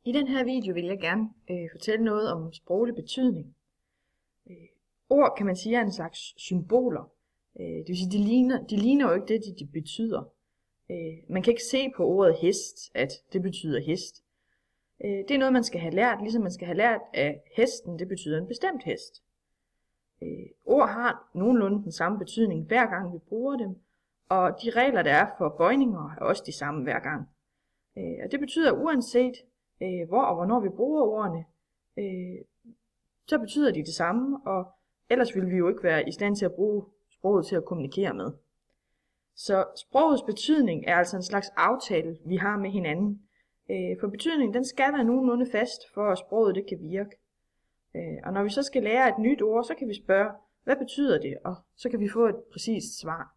I den her video vil jeg gerne fortælle noget om sproglig betydning. Ord kan man sige er en slags symboler. Det vil sige, de ligner jo ikke det, de betyder. Man kan ikke se på ordet hest, at det betyder hest. Det er noget, man skal have lært, ligesom man skal have lært, at hesten, det betyder en bestemt hest. Ord har nogenlunde den samme betydning, hver gang vi bruger dem, og de regler, der er for bøjninger, er også de samme hver gang. Og det betyder, uanset hvor og hvornår vi bruger ordene, så betyder de det samme, og ellers ville vi jo ikke være i stand til at bruge sproget til at kommunikere med. Så sprogets betydning er altså en slags aftale, vi har med hinanden. For betydningen, den skal være nogenlunde fast, for at sproget det kan virke. Og når vi så skal lære et nyt ord, så kan vi spørge, hvad betyder det? Og så kan vi få et præcist svar.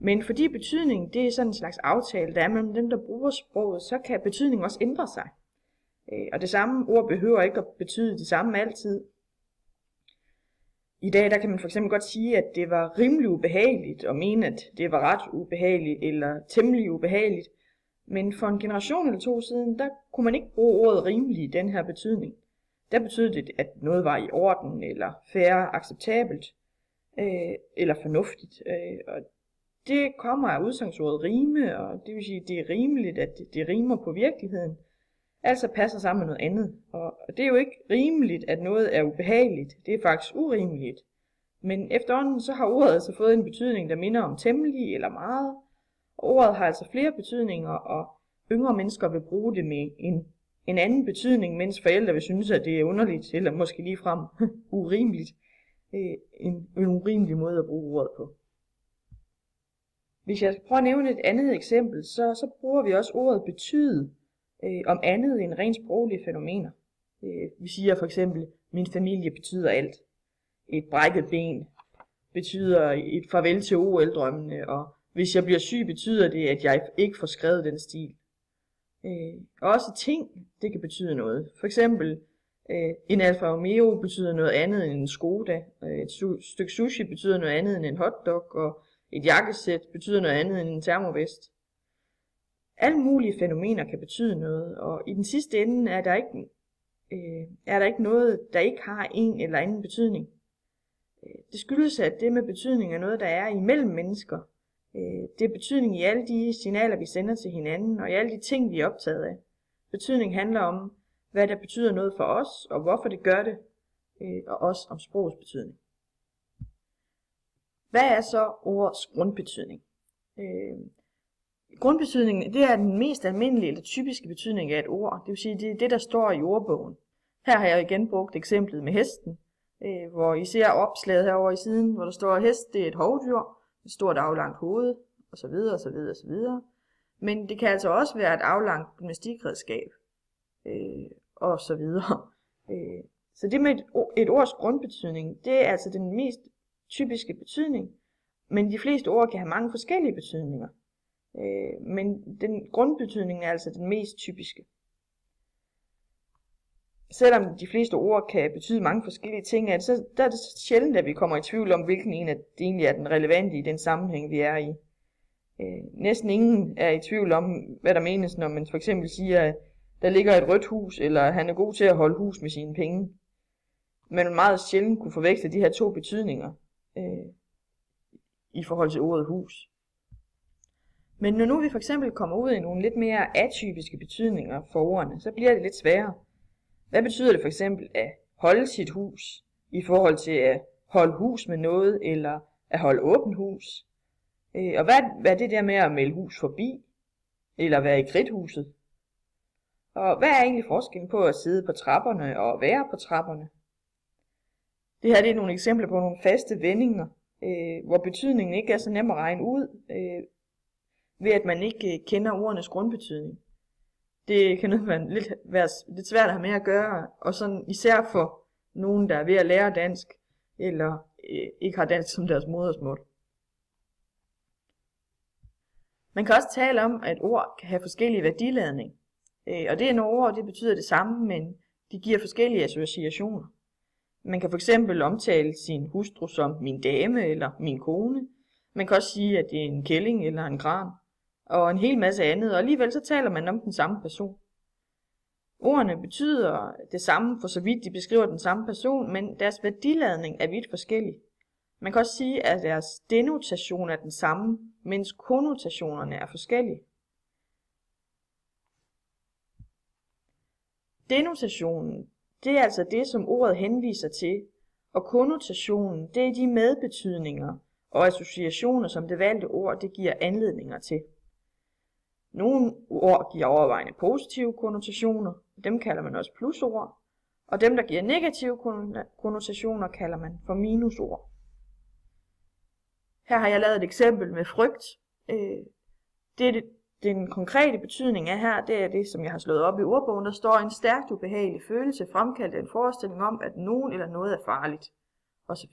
Men fordi betydningen, det er sådan en slags aftale, der er mellem dem, der bruger sproget, så kan betydningen også ændre sig. Og det samme ord behøver ikke at betyde det samme altid. I dag der kan man for eksempel godt sige, at det var rimelig ubehageligt, og mene, at det var ret ubehageligt, eller temmelig ubehageligt. Men for en generation eller to siden, der kunne man ikke bruge ordet rimelig i den her betydning. Der betød det, at noget var i orden, eller fair, acceptabelt, eller fornuftigt. Og det kommer af udsagnordet rime, og det vil sige, at det er rimeligt, at det rimer på virkeligheden. Altså passer sammen med noget andet. Og det er jo ikke rimeligt, at noget er ubehageligt. Det er faktisk urimeligt. Men efterhånden så har ordet altså fået en betydning, der minder om temmelig eller meget. Og ordet har altså flere betydninger, og yngre mennesker vil bruge det med en anden betydning, mens forældre vil synes, at det er underligt, eller måske ligefrem urimeligt. En urimelig måde at bruge ordet på. Hvis jeg skal prøve at nævne et andet eksempel, så bruger vi også ordet betyde om andet end rent sproglige fænomener. Vi siger for eksempel, min familie betyder alt. Et brækket ben betyder et farvel til OL-drømmene, og hvis jeg bliver syg, betyder det, at jeg ikke får skrevet den stil. Og også ting, det kan betyde noget. For eksempel, en Alfa Romeo betyder noget andet end en Skoda. Et stykke sushi betyder noget andet end en hotdog, og et jakkesæt betyder noget andet end en termovest. Alle mulige fænomener kan betyde noget, og i den sidste ende er der ikke noget, der ikke har en eller anden betydning. Det skyldes, at det med betydning er noget, der er imellem mennesker. Det er betydning i alle de signaler, vi sender til hinanden, og i alle de ting, vi er optaget af. Betydning handler om, hvad der betyder noget for os, og hvorfor det gør det, og også om sprogets betydning. Hvad er så ordets grundbetydning? Grundbetydningen, det er den mest almindelige eller typiske betydning af et ord. Det vil sige, det er det, der står i ordbogen. Her har jeg igen brugt eksemplet med hesten, hvor I ser opslaget herovre i siden, hvor der står, hest det er et hovdyr, et stort aflangt hoved, osv. osv. osv. Men det kan altså også være et aflangt gymnastikredskab, og så videre. Så det med et ords grundbetydning, det er altså den mest typiske betydning, men de fleste ord kan have mange forskellige betydninger. Men den grundbetydning er altså den mest typiske. Selvom de fleste ord kan betyde mange forskellige ting, så der er det sjældent, at vi kommer i tvivl om, hvilken en af det egentlig er den relevante i den sammenhæng, vi er i. Næsten ingen er i tvivl om, hvad der menes, når man for eksempel siger, at der ligger et rødt hus, eller at han er god til at holde hus med sine penge. Man meget sjældent kunne forveksle de her to betydninger i forhold til ordet hus. Men når nu vi for eksempel kommer ud i nogle lidt mere atypiske betydninger for ordene, så bliver det lidt sværere. Hvad betyder det for eksempel at holde sit hus i forhold til at holde hus med noget, eller at holde åbent hus? Og hvad er det der med at melde hus forbi, eller være i kridthuset? Og hvad er egentlig forskellen på at sidde på trapperne og være på trapperne? Det her det er nogle eksempler på nogle faste vendinger, hvor betydningen ikke er så nem at regne ud, ved at man ikke kender ordenes grundbetydning. Det kan være lidt svært at have med at gøre, og sådan især for nogen, der er ved at lære dansk, eller ikke har dansk som deres modersmål. Man kan også tale om, at ord kan have forskellige værdiladning. Og det er nogle ord, det betyder det samme, men de giver forskellige associationer. Man kan for eksempel omtale sin hustru som min dame eller min kone. Man kan også sige, at det er en kælling eller en gran. og en hel masse andet, og alligevel så taler man om den samme person. Ordene betyder det samme, for så vidt de beskriver den samme person, men deres værdiladning er vidt forskellig. Man kan også sige, at deres denotation er den samme, mens konnotationerne er forskellige. Denotationen, det er altså det, som ordet henviser til, og konnotationen, det er de medbetydninger og associationer, som det valgte ord, det giver anledninger til. Nogle ord giver overvejende positive konnotationer, dem kalder man også plusord, og dem, der giver negative konnotationer, kalder man for minusord. Her har jeg lavet et eksempel med frygt. Den konkrete betydning af her, det er det, som jeg har slået op i ordbogen. Der står en stærkt ubehagelig følelse, fremkaldt af en forestilling om, at nogen eller noget er farligt, osv.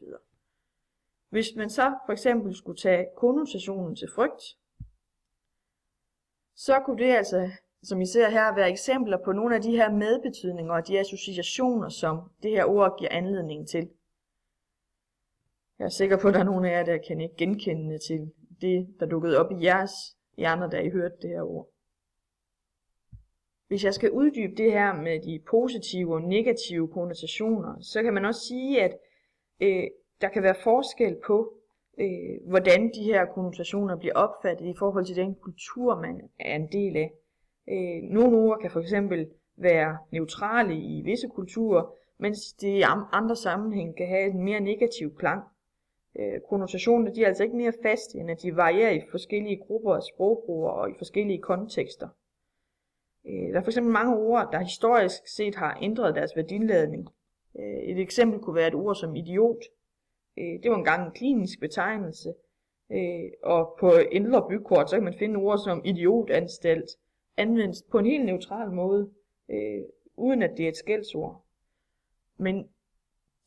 Hvis man så for eksempel skulle tage konnotationen til frygt, så kunne det altså, som I ser her, være eksempler på nogle af de her medbetydninger og de associationer, som det her ord giver anledning til. Jeg er sikker på, at der er nogle af jer, der kan ikke genkende til det, der dukkede op i jeres hjerner, da I hørte det her ord. Hvis jeg skal uddybe det her med de positive og negative konnotationer, så kan man også sige, at der kan være forskel på, hvordan de her konnotationer bliver opfattet i forhold til den kultur, man er en del af. Nogle ord kan for eksempel være neutrale i visse kulturer, mens de i andre sammenhæng kan have en mere negativ klang. Konnotationerne de er altså ikke mere faste, end at de varierer i forskellige grupper af sprogbrugere og i forskellige kontekster. Der er for eksempel mange ord, der historisk set har ændret deres værdiladning. Et eksempel kunne være et ord som idiot. Det var engang en klinisk betegnelse, og på ældre bykort, så kan man finde ord som idiotanstalt, anvendt på en helt neutral måde, uden at det er et skældsord. Men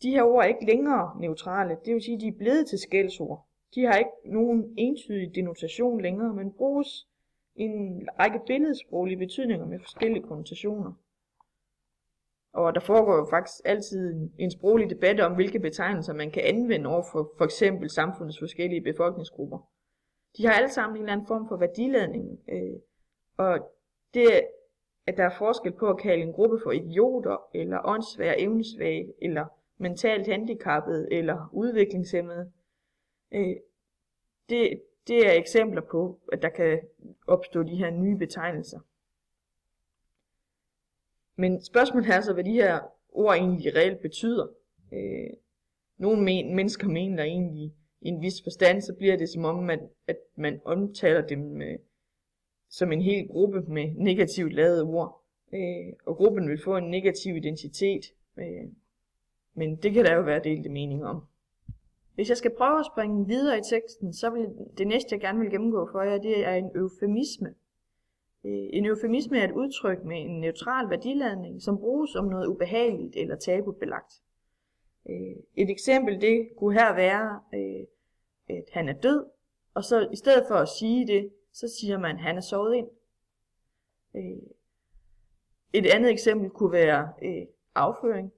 de her ord er ikke længere neutrale, det vil sige, at de er blevet til skældsord. De har ikke nogen entydig denotation længere, men bruges i en række billedsproglige betydninger med forskellige konnotationer. Og der foregår jo faktisk altid en sproglig debat om, hvilke betegnelser man kan anvende over for eksempel samfundets forskellige befolkningsgrupper. De har alle sammen en eller anden form for værdiladning, og det, at der er forskel på at kalde en gruppe for idioter, eller åndssvage, evnesvage, eller mentalt handicappede, eller udviklingshæmmede, det er eksempler på, at der kan opstå de her nye betegnelser. Men spørgsmålet er så, hvad de her ord egentlig reelt betyder. Nogle mennesker mener egentlig i en vis forstand, så bliver det som om, at man omtaler dem som en hel gruppe med negativt lavede ord. Og gruppen vil få en negativ identitet. Men det kan der jo være delte meninger om. Hvis jeg skal prøve at springe videre i teksten, så vil det næste, jeg gerne vil gennemgå for jer, det er en eufemisme. En eufemisme er et udtryk med en neutral værdiladning, som bruges om noget ubehageligt eller tabubelagt. Et eksempel det kunne her være, at han er død, og så i stedet for at sige det, så siger man, at han er sovet ind. Et andet eksempel kunne være afføring.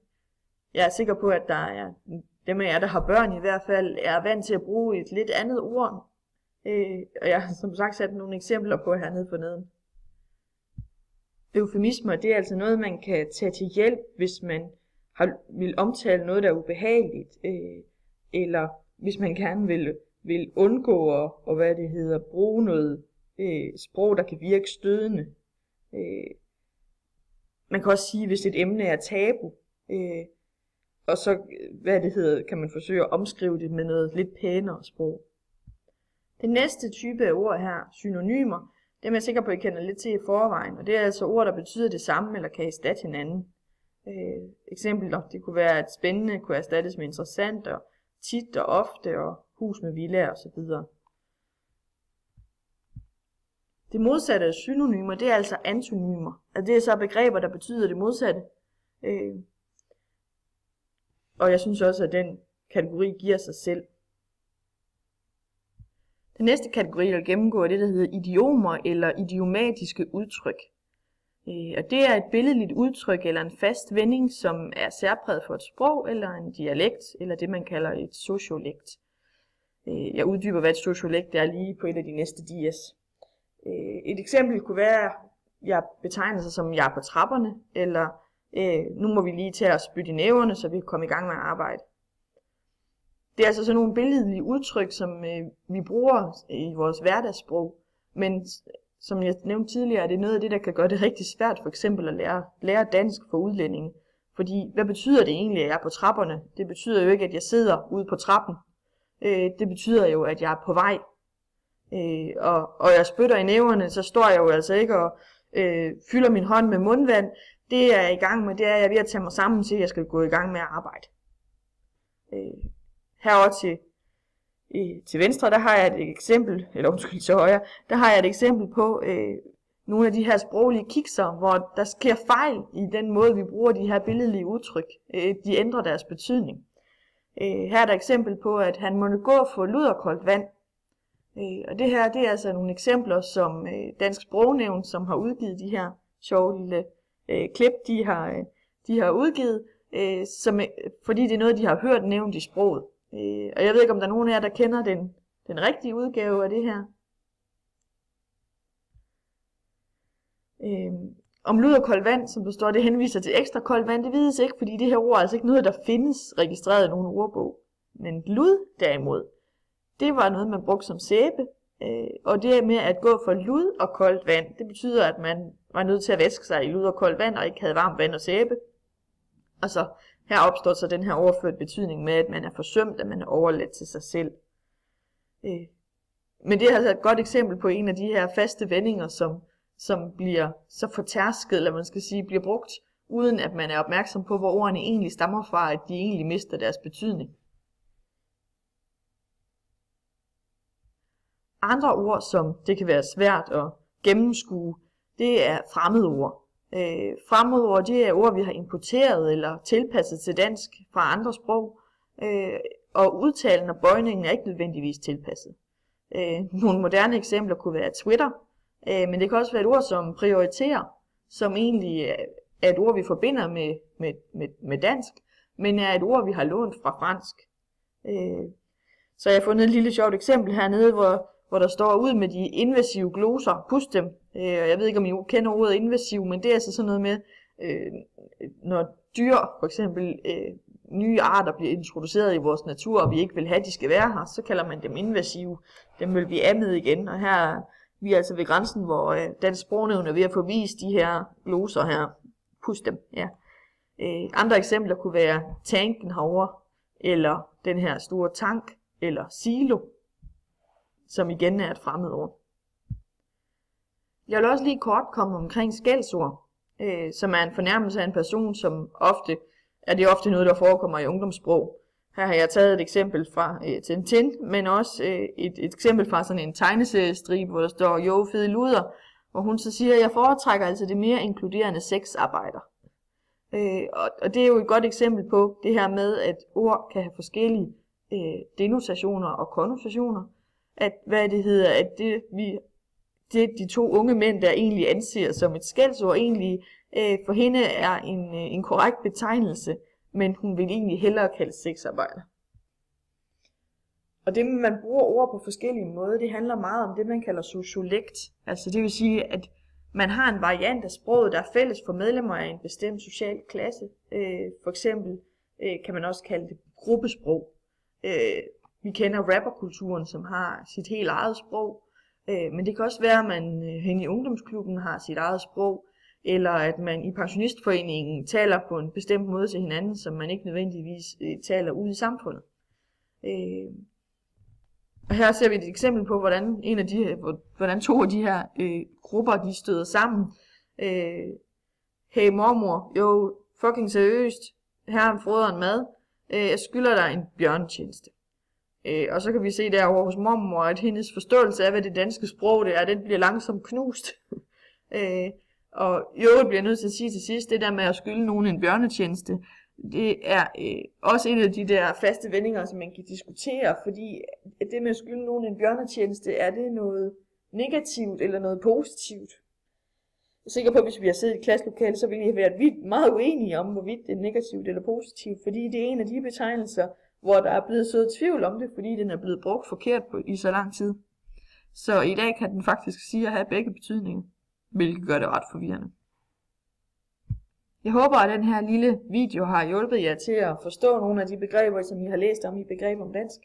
Jeg er sikker på, at der er dem af jer, der har børn i hvert fald, er vant til at bruge et lidt andet ord. Og jeg har som sagt sat nogle eksempler på hernede forneden. Eufemismer, det er altså noget, man kan tage til hjælp, hvis man vil omtale noget, der er ubehageligt, eller hvis man gerne vil undgå at bruge noget sprog, der kan virke stødende. Man kan også sige, hvis et emne er tabu, og så kan man forsøge at omskrive det med noget lidt pænere sprog. Den næste type af ord her, synonymer, dem er jeg sikker på, at I kender lidt til i forvejen, og det er altså ord, der betyder det samme eller kan erstatte hinanden. Eksempler, det kunne være, at spændende kunne erstattes med interessant, og tit og ofte, og hus med villaer osv. Det modsatte af synonymer, det er altså antonymer. Altså det er så begreber, der betyder det modsatte. Og jeg synes også, at den kategori giver sig selv. Den næste kategori, jeg vil gennemgå, er det, der hedder idiomer eller idiomatiske udtryk. Og det er et billedligt udtryk eller en fast vending, som er særpræget for et sprog eller en dialekt, eller det, man kalder et sociolekt. Jeg uddyber, hvad et sociolekt er lige på et af de næste dias. Et eksempel kunne være, at jeg betegner sig som, jeg er på trapperne, eller nu må vi lige tage og spytte i næverne, så vi kan komme i gang med at arbejde. Det er altså sådan nogle billedlige udtryk, som vi bruger i vores hverdagssprog, men som jeg nævnte tidligere, er det noget af det, der kan gøre det rigtig svært, for eksempel at lære dansk for udlændinge. Fordi, hvad betyder det egentlig, at jeg er på trapperne? Det betyder jo ikke, at jeg sidder ude på trappen. Det betyder jo, at jeg er på vej. Og jeg spytter i næverne, så står jeg jo altså ikke og fylder min hånd med mundvand. Det jeg er i gang med, det er, at jeg er ved at tage mig sammen til, at jeg skal gå i gang med at arbejde. Herovre til venstre, der har jeg et eksempel, eller undskyld til højre, der har jeg et eksempel på nogle af de her sproglige kikser, hvor der sker fejl i den måde, vi bruger de her billedlige udtryk. De ændrer deres betydning. Her er der et eksempel på, at han måtte gå for luderkoldt vand. Og det her, det er altså nogle eksempler, som Dansk Sprognævn, som har udgivet de her sjove lille klip, de har udgivet, fordi det er noget, de har hørt nævnt i sproget. Og jeg ved ikke, om der er nogen af jer, der kender den rigtige udgave af det her. Om lud og koldt vand, som der står, det henviser til ekstra koldt vand, det vides ikke, fordi det her ord er altså ikke noget, der findes registreret i nogen ordbog. Men lud derimod, det var noget, man brugte som sæbe, og det med at gå for lud og koldt vand, det betyder, at man var nødt til at vaske sig i lud og koldt vand, og ikke havde varmt vand og sæbe. Og så her opstår så den her overført betydning med, at man er forsømt, at man er overladt til sig selv. Men det er altså et godt eksempel på en af de her faste vendinger, som bliver så fortærsket, eller man skal sige, bliver brugt, uden at man er opmærksom på, hvor ordene egentlig stammer fra, at de egentlig mister deres betydning. Andre ord, som det kan være svært at gennemskue, det er fremmedord. Fremmedord, det er ord, vi har importeret eller tilpasset til dansk fra andre sprog, og udtalen og bøjningen er ikke nødvendigvis tilpasset. Nogle moderne eksempler kunne være Twitter, men det kan også være et ord som prioriterer, som egentlig er et ord, vi forbinder med dansk, men er et ord, vi har lånt fra fransk. Så jeg har fundet et lille sjovt eksempel hernede, hvor der står ud med de invasive gloser, pust dem. Jeg ved ikke, om I kender ordet invasiv, men det er altså sådan noget med, når dyr, for eksempel nye arter, bliver introduceret i vores natur, og vi ikke vil have, at de skal være her, så kalder man dem invasive. Dem vil vi af med igen, og her vi er altså ved grænsen, hvor Dansk Sprognævn er ved at få vist de her gloser her. Pust dem, ja. Andre eksempler kunne være tanken herovre, eller den her store tank, eller silo, som igen er et fremmedord. Jeg vil også lige kort komme omkring skældsord, som er en fornærmelse af en person, som ofte er noget, der forekommer i ungdomssprog. Her har jeg taget et eksempel fra Tintin, men også et eksempel fra sådan en tegneseriestribe, hvor der står, jo, fede luder, hvor hun så siger, at jeg foretrækker altså det mere inkluderende sexarbejder. Og det er jo et godt eksempel på det her med, at ord kan have forskellige denotationer og konnotationer. At hvad det hedder, at det de to unge mænd, der egentlig anser som et skældsord, egentlig for hende er en korrekt betegnelse, men hun vil egentlig hellere kalde sexarbejder. Og det, man bruger ord på forskellige måder, det handler meget om det, man kalder sociolekt. Altså det vil sige, at man har en variant af sproget, der er fælles for medlemmer af en bestemt social klasse. For eksempel kan man også kalde det gruppesprog. Vi kender rapperkulturen, som har sit helt eget sprog. Men det kan også være, at man hen i ungdomsklubben har sit eget sprog, eller at man i pensionistforeningen taler på en bestemt måde til hinanden, som man ikke nødvendigvis taler ud i samfundet. Og her ser vi et eksempel på, hvordan to af de her grupper de støder sammen. Hey mormor, jo fucking seriøst, her er froderen mad, jeg skylder dig en bjørnetjeneste. Og så kan vi se derovre hos mormor, at hendes forståelse af, hvad det danske sprog det er, den bliver langsomt knust. Og i øvrigt bliver jeg nødt til at sige til sidst, det der med at skylde nogen en bjørnetjeneste, det er også en af de der faste vendinger, som man kan diskutere, fordi det med at skylde nogen en bjørnetjeneste, er det noget negativt eller noget positivt? Jeg er sikker på, at hvis vi har siddet i et klasselokale, så ville I have været meget uenige om, hvorvidt det er negativt eller positivt, fordi det er en af de betegnelser, hvor der er blevet så tvivl om det, fordi den er blevet brugt forkert i så lang tid. Så i dag kan den faktisk sige at have begge betydninger, hvilket gør det ret forvirrende. Jeg håber, at den her lille video har hjulpet jer til at forstå nogle af de begreber, som I har læst om i Begreb om Dansk.